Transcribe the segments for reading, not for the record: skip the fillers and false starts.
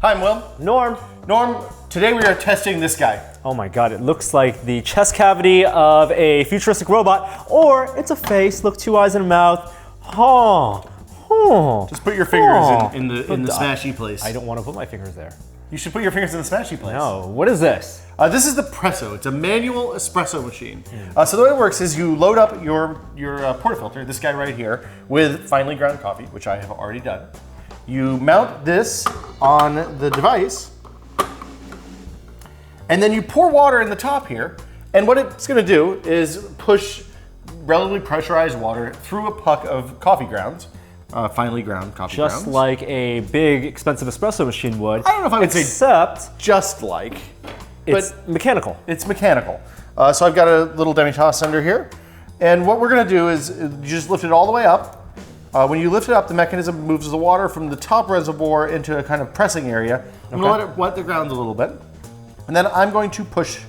Hi, I'm Will. Norm. Norm, today we are testing this guy. Oh my god, it looks like the chest cavity of a futuristic robot, or it's a face, look, 2 eyes and a mouth. Just put your fingers in the smashy place. I don't want to put my fingers there. You should put your fingers in the smashy place. No, what is this? This is the Presso. It's a manual espresso machine. So the way it works is you load up your portafilter, this guy right here, with finely ground coffee, which I have already done. You mount this on the device, and then you pour water in the top here, and what it's gonna do is push relatively pressurized water through a puck of coffee grounds, finely ground coffee grounds. Just like a big, expensive espresso machine would. I don't know if I would say except just like, it's but mechanical. it's mechanical. So I've got a little Demi-Tasse under here, and what we're gonna do is you just lift it all the way up. When you lift it up, the mechanism moves the water from the top reservoir into a kind of pressing area. I'm gonna let it wet the ground a little bit. And then I'm going to push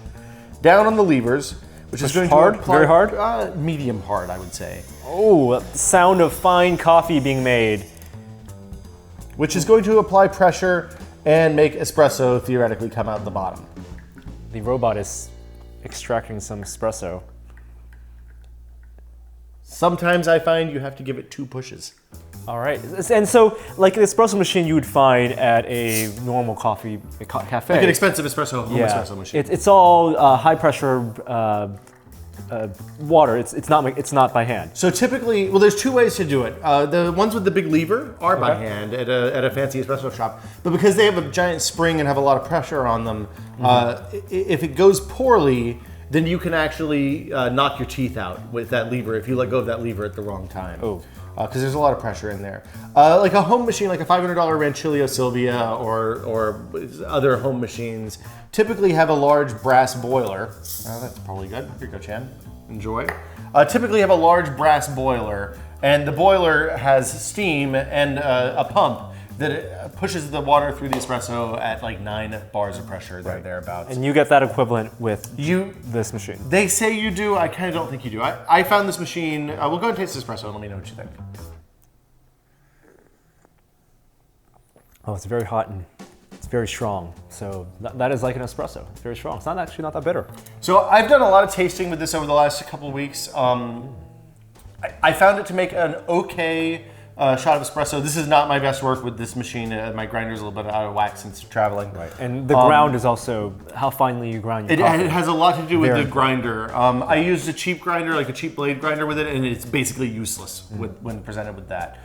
down on the levers, which is going hard? to apply, Very hard? medium hard, I would say. Oh, the sound of fine coffee being made. Which is going to apply pressure and make espresso theoretically come out the bottom. The robot is extracting some espresso. Sometimes I find you have to give it 2 pushes. All right, and so like an espresso machine you would find at a normal coffee cafe. Like an expensive espresso home espresso machine. It's all high pressure water. It's not by hand. So typically, well, there's 2 ways to do it. The ones with the big lever are by hand at a fancy espresso shop, but because they have a giant spring and have a lot of pressure on them, if it goes poorly, then you can actually knock your teeth out with that lever if you let go of that lever at the wrong time. Oh. Because there's a lot of pressure in there. Like a home machine, like a $500 Rancilio Silvia or other home machines, typically have a large brass boiler. That's probably good. Here you go, Chan. Enjoy. Typically have a large brass boiler, and the boiler has steam and a pump that pushes the water through the espresso at like 9 bars of pressure, thereabouts. And you get that equivalent with this machine. They say you do. I kind of don't think you do. I found this machine. We'll go and taste this espresso and let me know what you think. Oh, it's very hot and it's very strong. So that is like an espresso. It's very strong. It's actually not that bitter. So I've done a lot of tasting with this over the last couple of weeks. I found it to make an okay shot of espresso. This is not my best work with this machine. My grinder's a little bit out of whack since traveling. Right. And the ground is also how finely you grind your coffee. It has a lot to do with the grinder. I used a cheap grinder, like a cheap blade grinder with it, and it's basically useless when presented with that.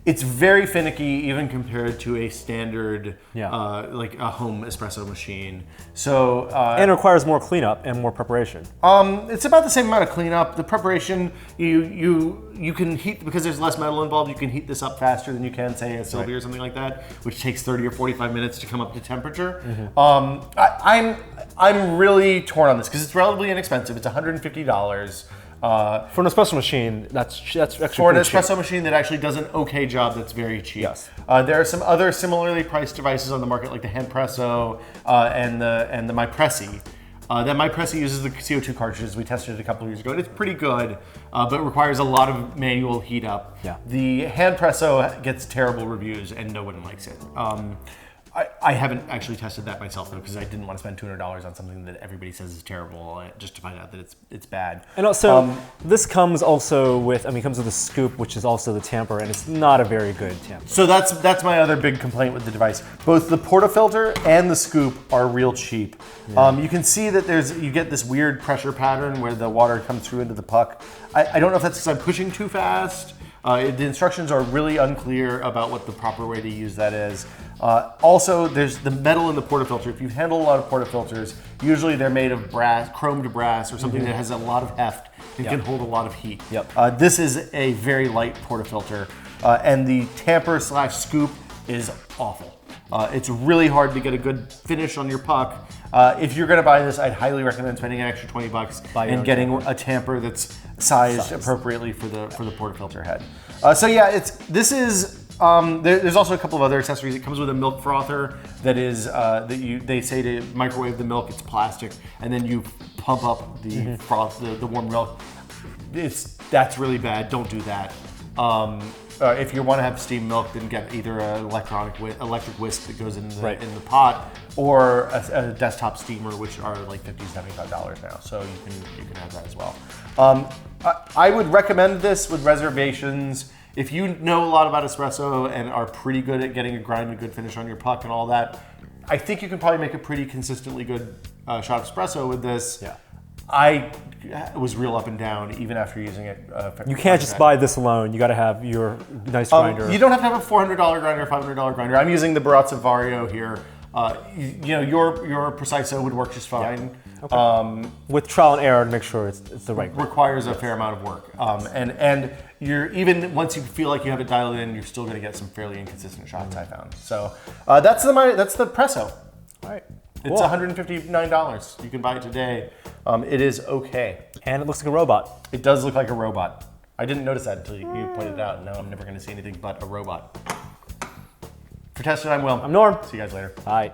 It's very finicky, even compared to a standard, like a home espresso machine. So and it requires more cleanup and more preparation. It's about the same amount of cleanup. The preparation, you can heat, because there's less metal involved, you can heat this up faster than you can, say, a Silvia or something like that, which takes 30 or 45 minutes to come up to temperature. I'm really torn on this because it's relatively inexpensive. It's $150. For an espresso machine, that's actually for an pretty cheap. espresso machine that actually does an okay job, that's very cheap. Yes. There are some other similarly priced devices on the market, like the Handpresso and the MyPressi. That MyPressi uses the CO2 cartridges. We tested it a couple of years ago, and it's pretty good, but requires a lot of manual heat up. Yeah. The Handpresso gets terrible reviews, and no one likes it. I haven't actually tested that myself though, because I didn't want to spend $200 on something that everybody says is terrible just to find out that it's bad. And also, this comes also with, it comes with a scoop, which is also the tamper, and it's not a very good tamper. So that's my other big complaint with the device. Both the portafilter and the scoop are real cheap. Yeah. You can see that you get this weird pressure pattern where the water comes through into the puck. I don't know if that's because I'm pushing too fast. The instructions are really unclear about what the proper way to use that is. Also, there's the metal in the portafilter. If you handle a lot of portafilters, usually they're made of brass, chromed brass, or something that has a lot of heft and can hold a lot of heat. Yep. This is a very light portafilter, and the tamper / scoop is awful. It's really hard to get a good finish on your puck. If you're going to buy this, I'd highly recommend spending an extra $20 and getting a tamper that's sized appropriately for the portafilter head. So yeah, this is. There's also a couple of other accessories. It comes with a milk frother that is they say to microwave the milk. It's plastic, and then you pump up the froth, the warm milk. That's really bad. Don't do that. if you want to have steam milk, then get either an electric whisk that goes in the, Right. in the pot, or a desktop steamer, which are like $50, $75 now. So you can have that as well. I would recommend this with reservations. If you know a lot about espresso and are pretty good at getting a grind and a good finish on your puck and all that, I think you can probably make a pretty consistently good shot of espresso with this. Yeah. I was real up and down even after using it. You can't just buy this alone. You got to have your nice grinder. You don't have to have a $400 grinder or $500 grinder. I'm using the Baratza Vario here. Your Preciso would work just fine. Okay. With trial and error to make sure it's the right grinder. Requires a fair amount of work. And you're even once you feel like you have it dialed in, you're still going to get some fairly inconsistent shots. I found. So that's the Presso. All right. It's $159. You can buy it today. It is okay. And it looks like a robot. It does look like a robot. I didn't notice that until you pointed it out. Now I'm never going to see anything but a robot. For Tested, I'm Will. I'm Norm. See you guys later. Bye.